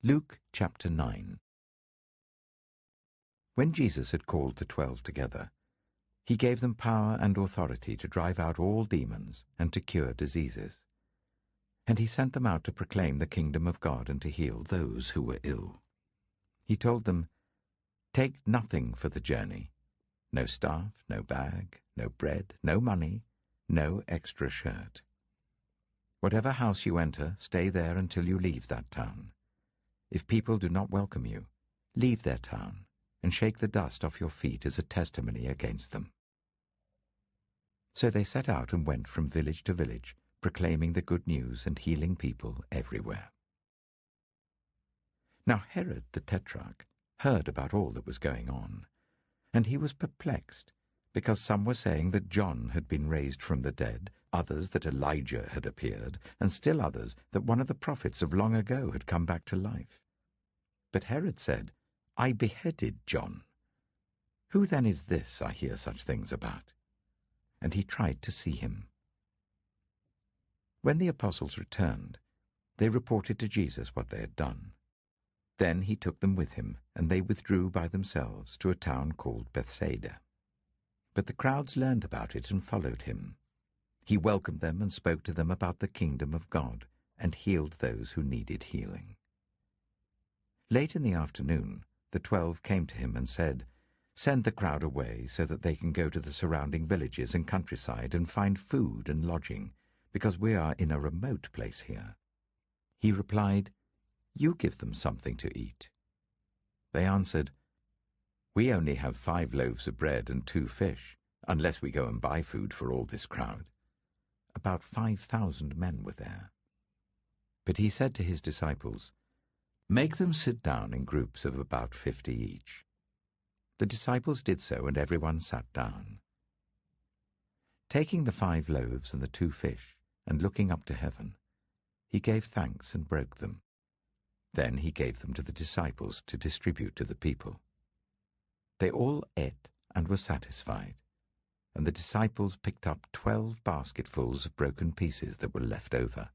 Luke chapter 9. When Jesus had called the 12 together, he gave them power and authority to drive out all demons and to cure diseases. And he sent them out to proclaim the kingdom of God and to heal those who were ill. He told them, "Take nothing for the journey, no staff, no bag, no bread, no money, no extra shirt. Whatever house you enter, stay there until you leave that town. If people do not welcome you, leave their town and shake the dust off your feet as a testimony against them." So they set out and went from village to village, proclaiming the good news and healing people everywhere. Now Herod the Tetrarch heard about all that was going on, and he was perplexed, because some were saying that John had been raised from the dead, others that Elijah had appeared, and still others that one of the prophets of long ago had come back to life. But Herod said, "I beheaded John. Who then is this I hear such things about?" And he tried to see him. When the apostles returned, they reported to Jesus what they had done. Then he took them with him, and they withdrew by themselves to a town called Bethsaida. But the crowds learned about it and followed him. He welcomed them and spoke to them about the kingdom of God, and healed those who needed healing. Late in the afternoon, the 12 came to him and said, "Send the crowd away so that they can go to the surrounding villages and countryside and find food and lodging, because we are in a remote place here." He replied, "You give them something to eat." They answered, "We only have 5 loaves of bread and 2 fish, unless we go and buy food for all this crowd." About 5,000 men were there. But he said to his disciples, "Make them sit down in groups of about 50 each." The disciples did so, and everyone sat down. Taking the 5 loaves and the 2 fish, and looking up to heaven, he gave thanks and broke them. Then he gave them to the disciples to distribute to the people. They all ate and were satisfied, and the disciples picked up 12 basketfuls of broken pieces that were left over.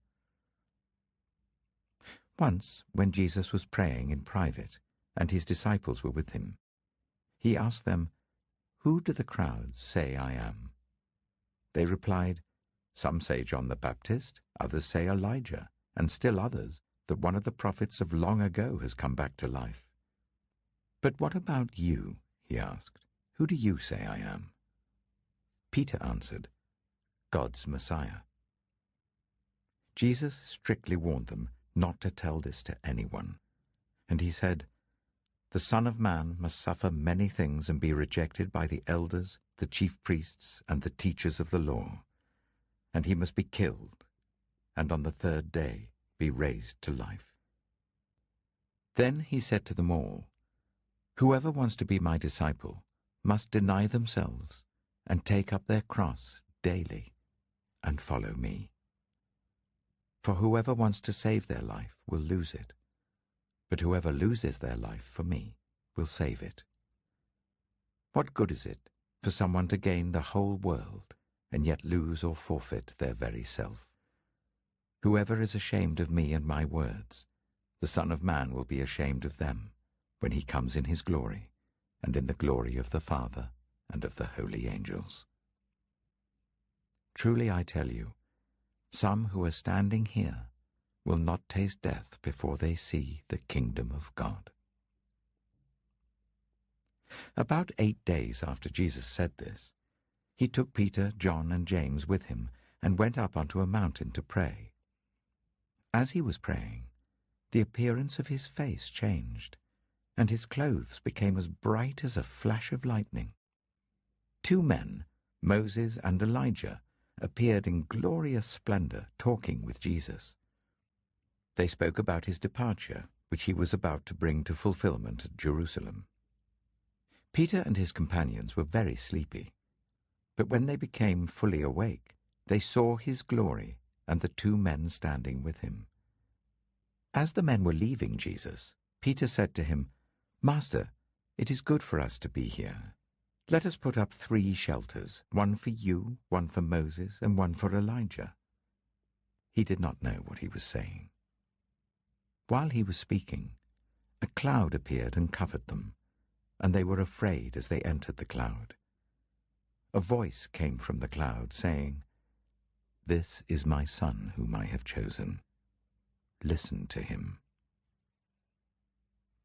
Once, when Jesus was praying in private, and his disciples were with him, he asked them, "Who do the crowds say I am?" They replied, "Some say John the Baptist, others say Elijah, and still others that one of the prophets of long ago has come back to life." "But what about you?" he asked. "Who do you say I am?" Peter answered, "God's Messiah." Jesus strictly warned them not to tell this to anyone, and he said, "The Son of Man must suffer many things and be rejected by the elders, the chief priests, and the teachers of the law, and he must be killed, and on the 3rd day be raised to life." Then he said to them all, "Whoever wants to be my disciple must deny themselves and take up their cross daily and follow me. For whoever wants to save their life will lose it, but whoever loses their life for me will save it. What good is it for someone to gain the whole world and yet lose or forfeit their very self? Whoever is ashamed of me and my words, the Son of Man will be ashamed of them when he comes in his glory and in the glory of the Father and of the holy angels. Truly I tell you, some who are standing here will not taste death before they see the kingdom of God." About 8 days after Jesus said this, he took Peter, John, and James with him and went up onto a mountain to pray. As he was praying, the appearance of his face changed, and his clothes became as bright as a flash of lightning. 2 men, Moses and Elijah, appeared in glorious splendor, talking with Jesus. They spoke about his departure, which he was about to bring to fulfillment at Jerusalem. Peter and his companions were very sleepy, but when they became fully awake, they saw his glory and the 2 men standing with him. As the men were leaving Jesus, Peter said to him, "Master, it is good for us to be here. Let us put up 3 shelters, one for you, one for Moses, and one for Elijah." He did not know what he was saying. While he was speaking, a cloud appeared and covered them, and they were afraid as they entered the cloud. A voice came from the cloud, saying, "This is my Son whom I have chosen. Listen to him."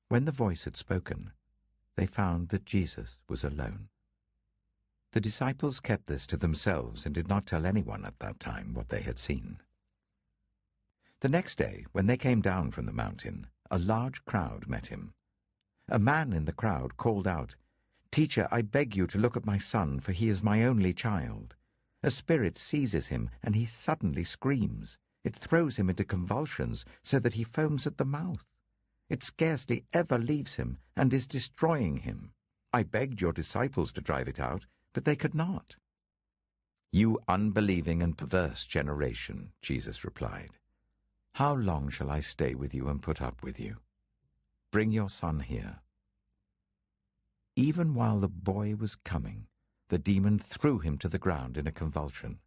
When the voice had spoken, they found that Jesus was alone. The disciples kept this to themselves and did not tell anyone at that time what they had seen. The next day, when they came down from the mountain, a large crowd met him. A man in the crowd called out, "Teacher, I beg you to look at my son, for he is my only child. A spirit seizes him, and he suddenly screams. It throws him into convulsions, so that he foams at the mouth. It scarcely ever leaves him, and is destroying him. I begged your disciples to drive it out, but they could not." "You unbelieving and perverse generation," Jesus replied, "how long shall I stay with you and put up with you? Bring your son here." Even while the boy was coming, the demon threw him to the ground in a convulsion.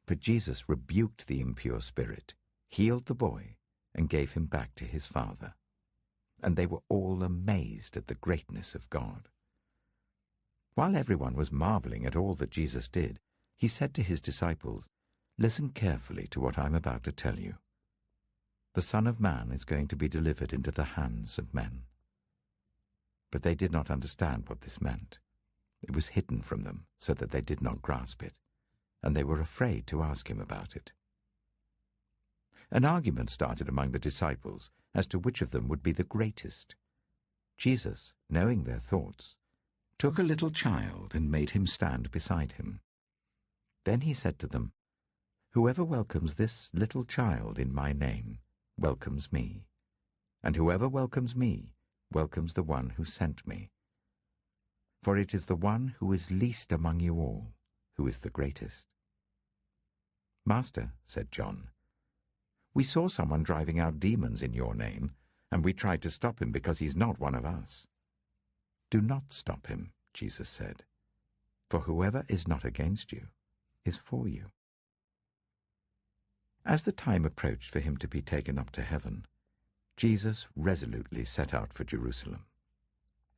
But Jesus rebuked the impure spirit, healed the boy, and gave him back to his father. And they were all amazed at the greatness of God. While everyone was marveling at all that Jesus did, he said to his disciples, "Listen carefully to what I'm about to tell you. The Son of Man is going to be delivered into the hands of men." But they did not understand what this meant. It was hidden from them, so that they did not grasp it, and they were afraid to ask him about it. An argument started among the disciples as to which of them would be the greatest. Jesus, knowing their thoughts, took a little child and made him stand beside him. Then he said to them, "Whoever welcomes this little child in my name welcomes me, and whoever welcomes me welcomes the one who sent me. For it is the one who is least among you all who is the greatest." "Master," said John, "we saw someone driving out demons in your name, and we tried to stop him because he's not one of us." "Do not stop him," Jesus said, "for whoever is not against you is for you." As the time approached for him to be taken up to heaven, Jesus resolutely set out for Jerusalem.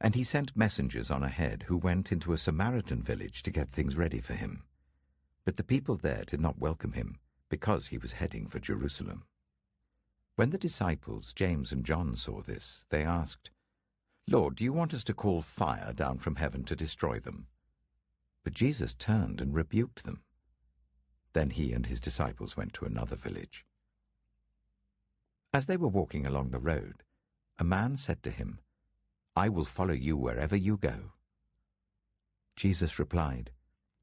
And he sent messengers on ahead who went into a Samaritan village to get things ready for him. But the people there did not welcome him, because he was heading for Jerusalem. When the disciples, James and John, saw this, they asked, "Lord, do you want us to call fire down from heaven to destroy them?" But Jesus turned and rebuked them. Then he and his disciples went to another village. As they were walking along the road, a man said to him, "I will follow you wherever you go." Jesus replied,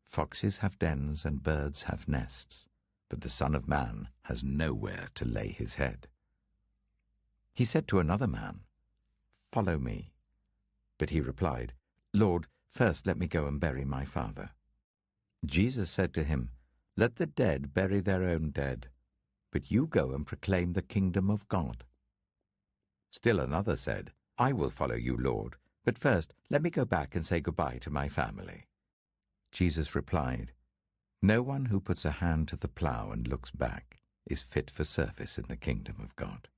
"Foxes have dens and birds have nests, but the Son of Man has nowhere to lay his head." He said to another man, "Follow me." But he replied, "Lord, first let me go and bury my father." Jesus said to him, "Let the dead bury their own dead, but you go and proclaim the kingdom of God." Still another said, "I will follow you, Lord, but first let me go back and say goodbye to my family." Jesus replied, "No one who puts a hand to the plough and looks back is fit for service in the kingdom of God."